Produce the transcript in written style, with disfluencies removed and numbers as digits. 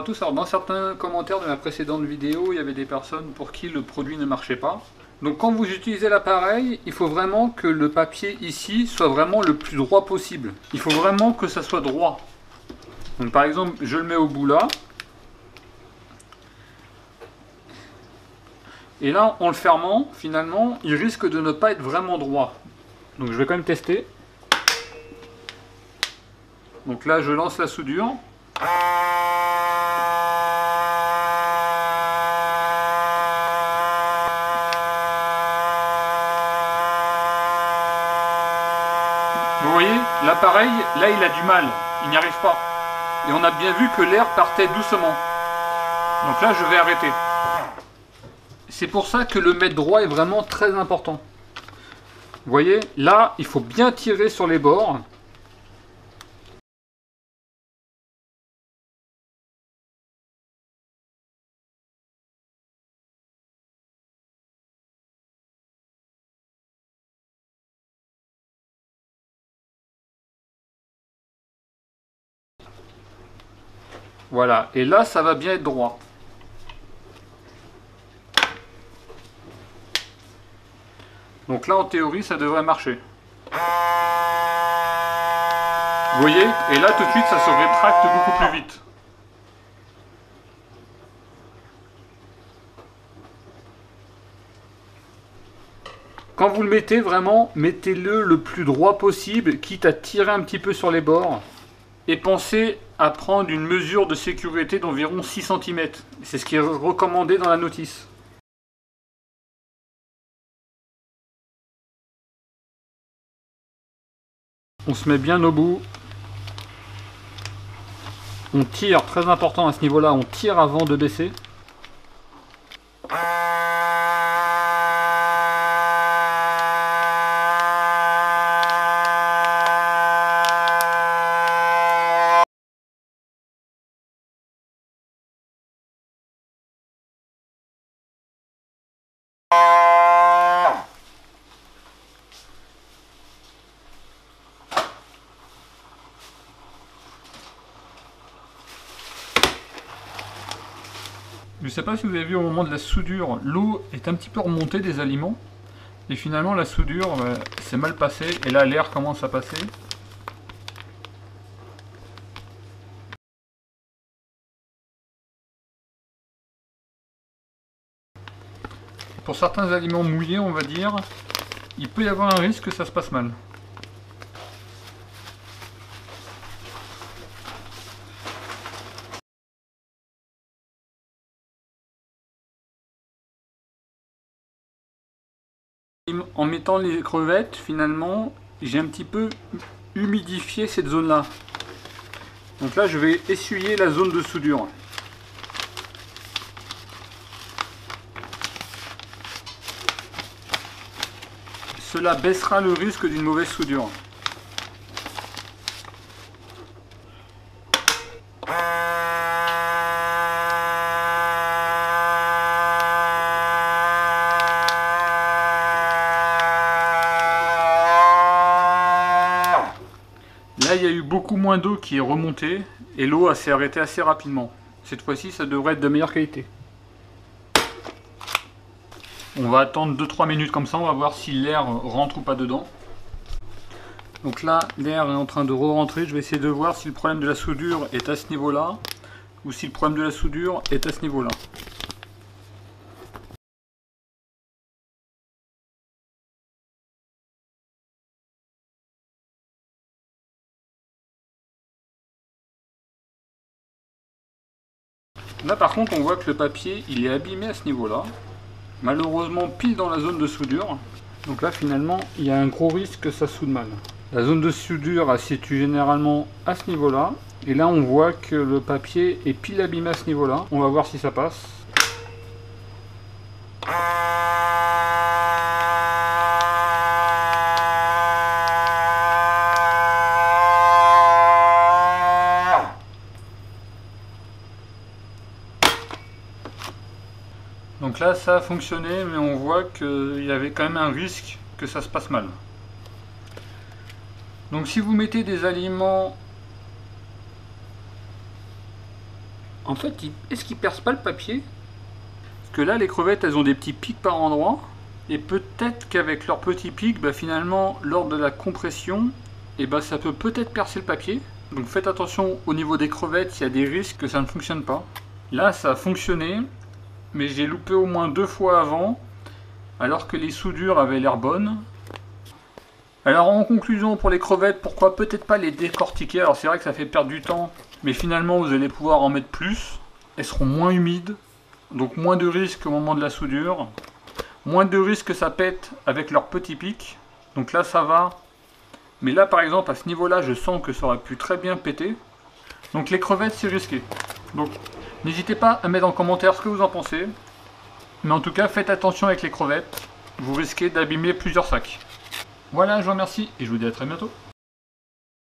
à tous. Alors dans certains commentaires de ma précédente vidéo, il y avait des personnes pour qui le produit ne marchait pas. Donc quand vous utilisez l'appareil, il faut vraiment que le papier ici soit vraiment le plus droit possible. Il faut vraiment que ça soit droit. Donc par exemple, je le mets au bout là. Et là, en le fermant, finalement, il risque de ne pas être vraiment droit. Donc je vais quand même tester. Donc là, je lance la soudure. Vous voyez, l'appareil, là, il a du mal. Il n'y arrive pas. Et on a bien vu que l'air partait doucement. Donc là, je vais arrêter. C'est pour ça que le mettre droit est vraiment très important. Vous voyez, là, il faut bien tirer sur les bords. Voilà, et là, ça va bien être droit. Donc là, en théorie, ça devrait marcher. Vous voyez? Et là, tout de suite, ça se rétracte beaucoup plus vite. Quand vous le mettez, vraiment, mettez-le le plus droit possible, quitte à tirer un petit peu sur les bords. Et pensez à prendre une mesure de sécurité d'environ 6 cm. C'est ce qui est recommandé dans la notice. On se met bien au bout. On tire, très important à ce niveau-là, on tire avant de baisser. Je ne sais pas si vous avez vu au moment de la soudure, l'eau est un petit peu remontée des aliments. Et finalement la soudure s'est mal passée et là l'air commence à passer. Pour certains aliments mouillés, on va dire, il peut y avoir un risque que ça se passe mal. En mettant les crevettes, finalement, j'ai un petit peu humidifié cette zone-là. Donc là, je vais essuyer la zone de soudure. Cela baissera le risque d'une mauvaise soudure. Là, il y a eu beaucoup moins d'eau qui est remontée et l'eau s'est arrêtée assez rapidement. Cette fois-ci, ça devrait être de meilleure qualité. On va attendre 2-3 minutes comme ça, on va voir si l'air rentre ou pas dedans. Donc là, l'air est en train de re-rentrer. Je vais essayer de voir si le problème de la soudure est à ce niveau-là ou si le problème de la soudure est à ce niveau-là. Là par contre on voit que le papier il est abîmé à ce niveau là, malheureusement pile dans la zone de soudure. Donc là finalement il y a un gros risque que ça soude mal. La zone de soudure elle se situe généralement à ce niveau là, et là on voit que le papier est pile abîmé à ce niveau là. On va voir si ça passe. Donc là ça a fonctionné, mais on voit qu'il y avait quand même un risque que ça se passe mal. Donc si vous mettez des aliments En fait, est-ce qu'ils percent pas le papier? Parce que là, les crevettes, elles ont des petits pics par endroit. Et peut-être qu'avec leurs petits pics, bah, finalement, lors de la compression, et bah, ça peut peut-être percer le papier. Donc faites attention au niveau des crevettes, il y a des risques que ça ne fonctionne pas. Là, ça a fonctionné, mais j'ai loupé au moins 2 fois avant, alors que les soudures avaient l'air bonnes. Alors en conclusion pour les crevettes, pourquoi peut-être pas les décortiquer? Alors c'est vrai que ça fait perdre du temps, mais finalement vous allez pouvoir en mettre plus. Elles seront moins humides, donc moins de risques au moment de la soudure. Moins de risques que ça pète avec leurs petits pics. Donc là ça va. Mais là par exemple à ce niveau là je sens que ça aurait pu très bien péter. Donc les crevettes c'est risqué. Donc n'hésitez pas à mettre en commentaire ce que vous en pensez. Mais en tout cas faites attention avec les crevettes. Vous risquez d'abîmer plusieurs sacs. Voilà, je vous remercie et je vous dis à très bientôt.